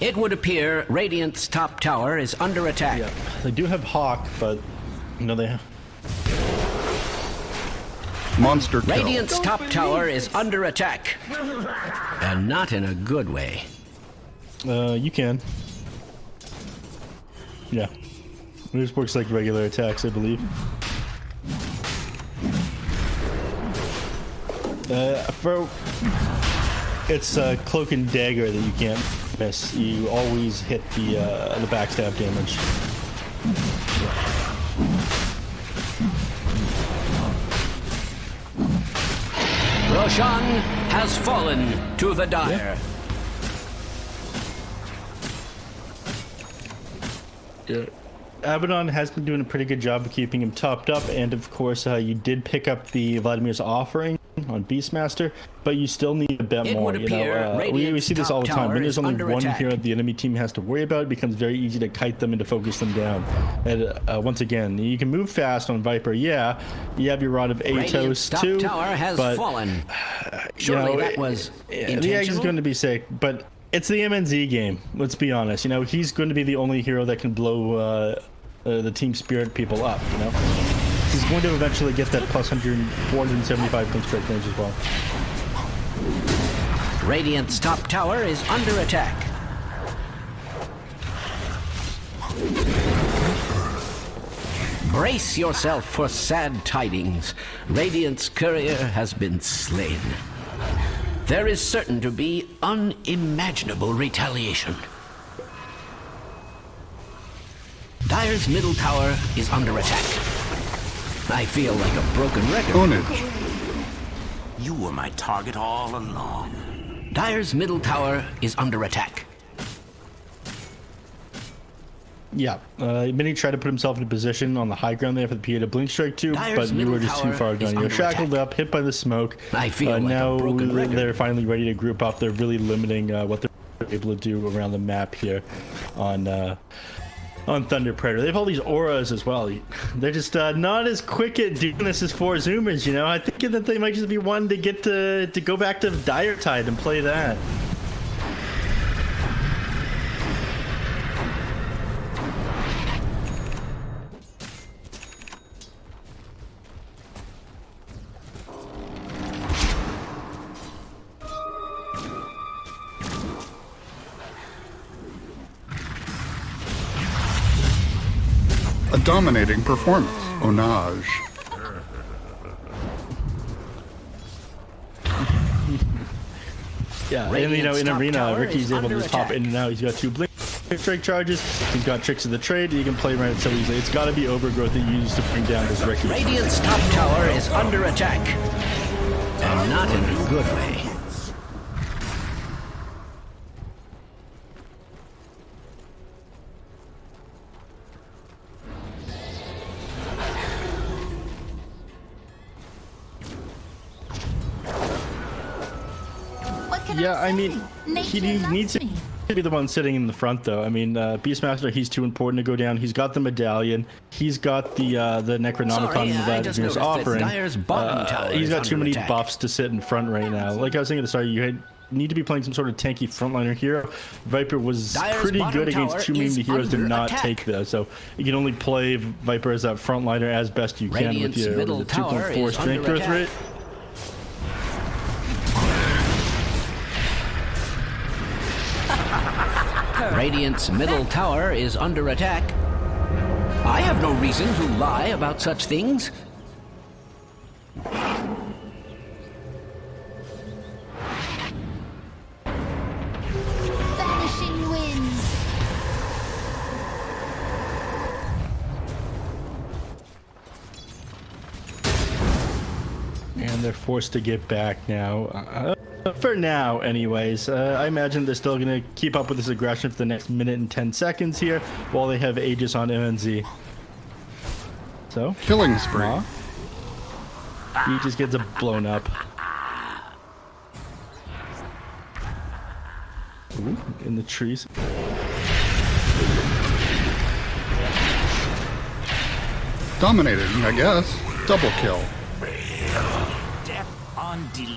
It would appear Radiant's top tower is under attack. Yeah, they do have Hawk, but they have... Monster kill. Radiant's top tower is under attack. And not in a good way. You can. Yeah. It just works like regular attacks, I believe. It's a cloak and dagger that you can't miss. You always hit the backstab damage. Roshan has fallen to the Dire. Yeah. Abaddon has been doing a pretty good job of keeping him topped up, and of course you did pick up the Vladimir's offering on Beastmaster, but you still need a bit more. We see this all the time. When there's only one hero the enemy team has to worry about, it becomes very easy to kite them and to focus them down. And once again, you can move fast on Viper. Yeah, you have your Rod of Atos too, tower has but fallen. Surely that was intentional? The egg is going to be sick, but it's the MNZ game. Let's be honest. He's going to be the only hero that can blow the team spirit people up. He's going to eventually get that plus 475 point strike range as well. Radiant's top tower is under attack. Brace yourself for sad tidings. Radiant's courier has been slain. There is certain to be unimaginable retaliation. Dire's middle tower is under attack. I feel like a broken record. Ownage. You were my target all along. Dire's middle tower is under attack. Yeah, Mini tried to put himself in a position on the high ground there for the PA to blink strike to, but you were just too far gone. You're shackled up, hit by the smoke. I feel like now a broken record. They're finally ready to group up. They're really limiting what they're able to do around the map here on Thunder Predator. They have all these auras as well. They're just not as quick at doing this as 4 Zoomers, I think that they might just be one to get to go back to Dire Tide and play that. A dominating performance. Onage. Yeah, and in Arena, Ricky's able to just hop in and out. He's got 2 blink strike charges. He's got tricks of the trade. He can play around it so easily. It's got to be Overgrowth that you use to bring down this Ricky. Radiant's top tower is under attack. And not in a good way. Yeah, I mean, he needs to be the one sitting in the front, though. I mean, Beastmaster, he's too important to go down. He's got the medallion. He's got the Necronomicon that is offering. He's got too many buffs to sit in front right now. Like I was saying at the start, you need to be playing some sort of tanky frontliner hero. Viper was pretty good against too many heroes to not take this, so you can only play Viper as that frontliner as best you can with your 2.4 strength growth rate. Radiant's middle tower is under attack. I have no reason to lie about such things. Vanishing winds. And they're forced to get back now. For now, anyways. I imagine they're still going to keep up with this aggression for the next minute and 10 seconds here while they have Aegis on MNZ. So, killing spree. He just gets blown up. Ooh, in the trees. Dominating, I guess. Double kill. Death on delay.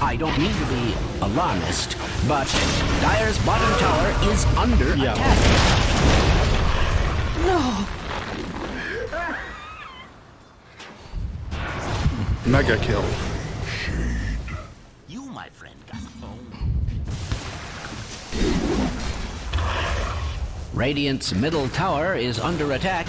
I don't mean to be alarmist, but Dire's bottom tower is under attack. No! Mega kill. You, my friend, got phone. Radiant's middle tower is under attack.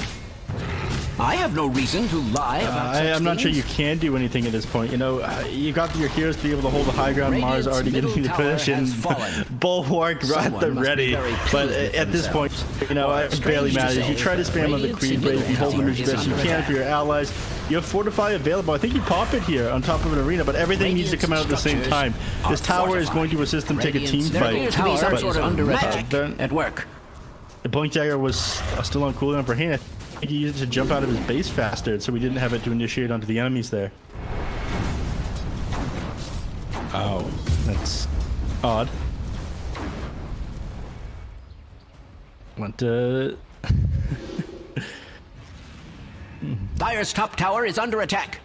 I have no reason to lie about such I'm not sure things. you can do anything at this point. You know, you got your heroes to be able to hold the high ground. Radiant's Mars already getting middle into tower position. has fallen. Bulwark right at the Someone must be ready. very But pleased with at this point, themselves. you know, it Strange barely to matters. say, You try to spam on the Radiant's creep rate. middle You hold them tower as is best you under can attack. for your allies. You have Fortify available. I think you pop it here on top of an arena, but everything needs to come out at the same time. This tower is going to assist them take a team There fight. appears to be some But, sort of magic at work. the Blink Dagger was still on cooldown for him. I think he used it to jump out of his base faster, so we didn't have it to initiate onto the enemies there. Oh, that's odd. What, Dire's top tower is under attack.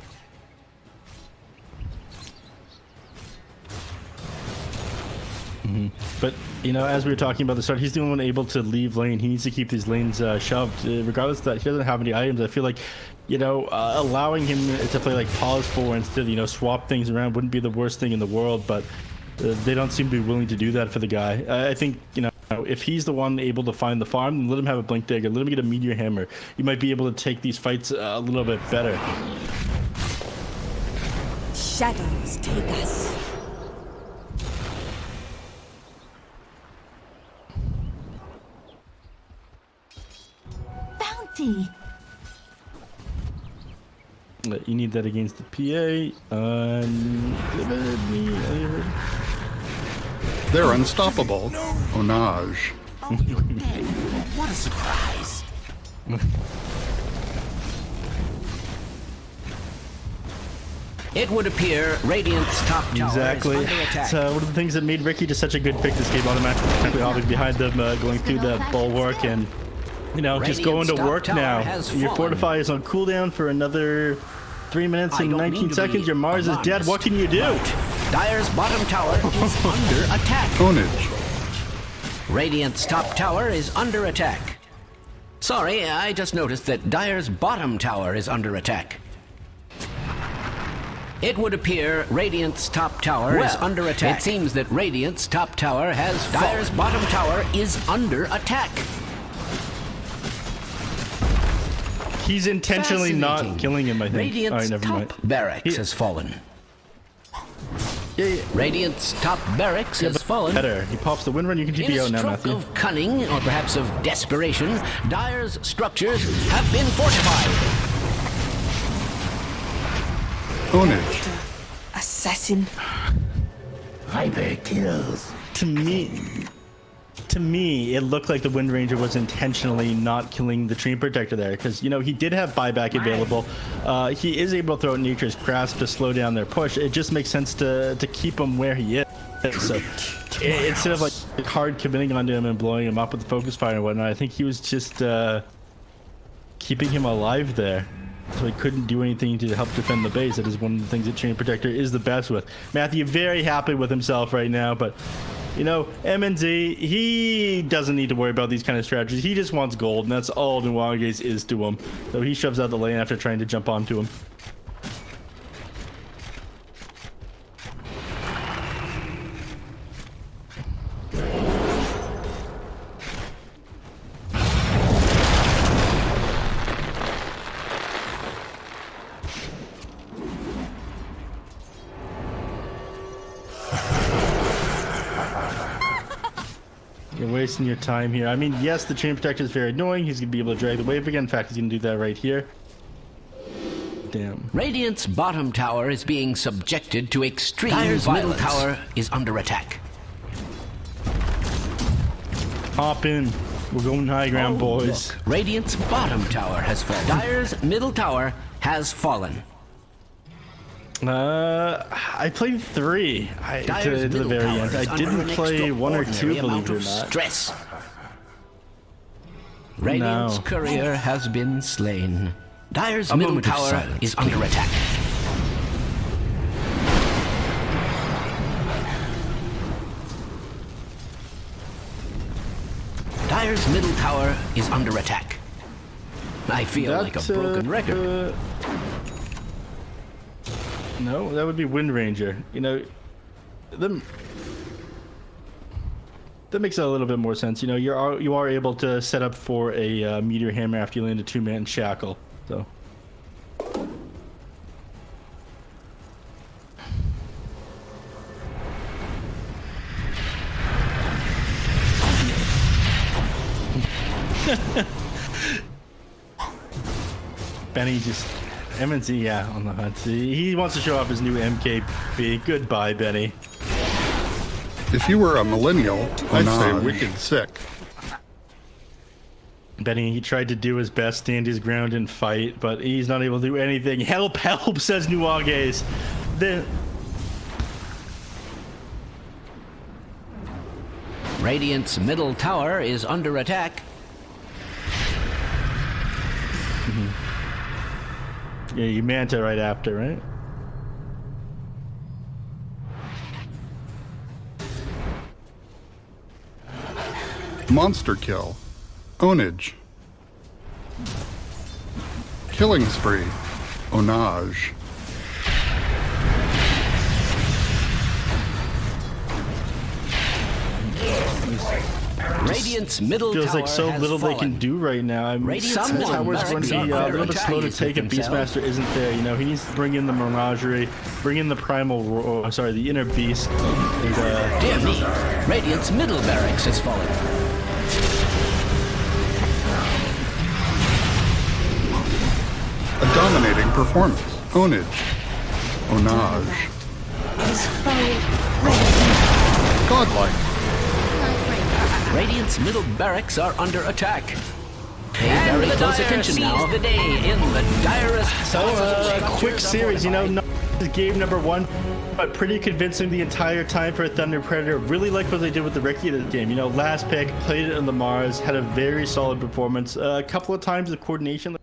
But, you know, as we were talking about at the start, he's the only one able to leave lane. He needs to keep these lanes shoved. Regardless that he doesn't have any items, I feel like, you know, allowing him to play like pause 4 instead, you know, swap things around wouldn't be the worst thing in the world, but they don't seem to be willing to do that for the guy. I think, you know, if he's the one able to find the farm, then let him have a Blink Dagger, let him get a Meteor Hammer. You might be able to take these fights a little bit better. Shadows take us. Bounty. You need that against the PA. They're unstoppable. Onage. Oh, you're dead. What a surprise. It would appear Radiant's top tower Exactly. is under attack. It's one of the things that made Ricky just such a good pick this game. Automatically hopping behind them, going through the bulwark, and you know, just going to work now. Your Fortify is on cooldown for another 3 minutes and 19 seconds. Your Mars is dead. What can you do? Dire's bottom tower is under attack. Ownage. Radiant's top tower is under attack. Sorry, I just noticed that Dire's bottom tower is under attack. It would appear Radiant's top tower is under attack. It seems that Radiant's top tower has Dire's bottom tower is under attack. He's intentionally not killing him, I think. Radiant's Alright, never top mind. barracks has fallen. Yeah. Radiant's top barracks has fallen. Better. He pops the wind run. You can In TP a out now, stroke Matthew. of cunning, or perhaps of desperation, Dire's structures have been fortified. Ownage. Assassin. Viper kills. To me, it looked like the Wind Ranger was intentionally not killing the Tree Protector there, because, you know, he did have buyback available. He is able to throw out Nature's Grasp to slow down their push. It just makes sense to keep him where he is. So instead of like hard committing onto him and blowing him up with the focus fire and whatnot, I think he was just keeping him alive there. So he couldn't do anything to help defend the base. That is one of the things that Chain Protector is the best with. Matthew very happy with himself right now, but you know, MNZ, he doesn't need to worry about these kind of strategies. He just wants gold, and that's all Nwange's is to him. So he shoves out the lane after trying to jump onto him. You're wasting your time here. I mean, yes, the Chain Protector is very annoying. He's going to be able to drag the wave again. In fact, he's going to do that right here. Damn. Radiant's bottom tower is being subjected to extreme violence. Dire's middle tower is under attack. Hop in. We're going high ground, boys. Look, Radiant's bottom tower has fallen. Dire's middle tower has fallen. I played 3 to the very end. I didn't play 1 or 2, believe it or not. Stress. Radiant's courier has been slain. Dire's middle tower is under attack. Dire's middle tower is under attack. I feel like a broken record. No, that would be Wind Ranger. You know, that makes a little bit more sense. You know, you are able to set up for a Meteor Hammer after you land a 2-man Shackle. So. Benny just MNC, yeah, on the hunt. He wants to show off his new MKB. Goodbye, Benny. If you were a millennial, I'd say wicked sick. Benny, he tried to do his best, stand his ground and fight, but he's not able to do anything. Help, help, says Nuages. Radiant's middle tower is under attack. Yeah, you Manta right after, right? Monster kill. Ownage. Killing spree. Onage. Radiant's middle feels tower like so little fallen. they can do right now. I mean, Some tower's going to be a little bit slow to take if Beastmaster isn't there. You know, he needs to bring in the Menagerie, bring in the Primal, the Inner Beast. And, Dear me, Radiant's middle barracks has fallen. A dominating performance. Ownage. Onage. Godlike. Radiant's middle barracks are under attack. Pay very close attention now. The day in the direst. So, quick series, you know, not game number 1, but pretty convincing the entire time for a Thunder Predator. Really like what they did with the Riki in this game. You know, last pick, played it on the Mars, had a very solid performance. A couple of times the coordination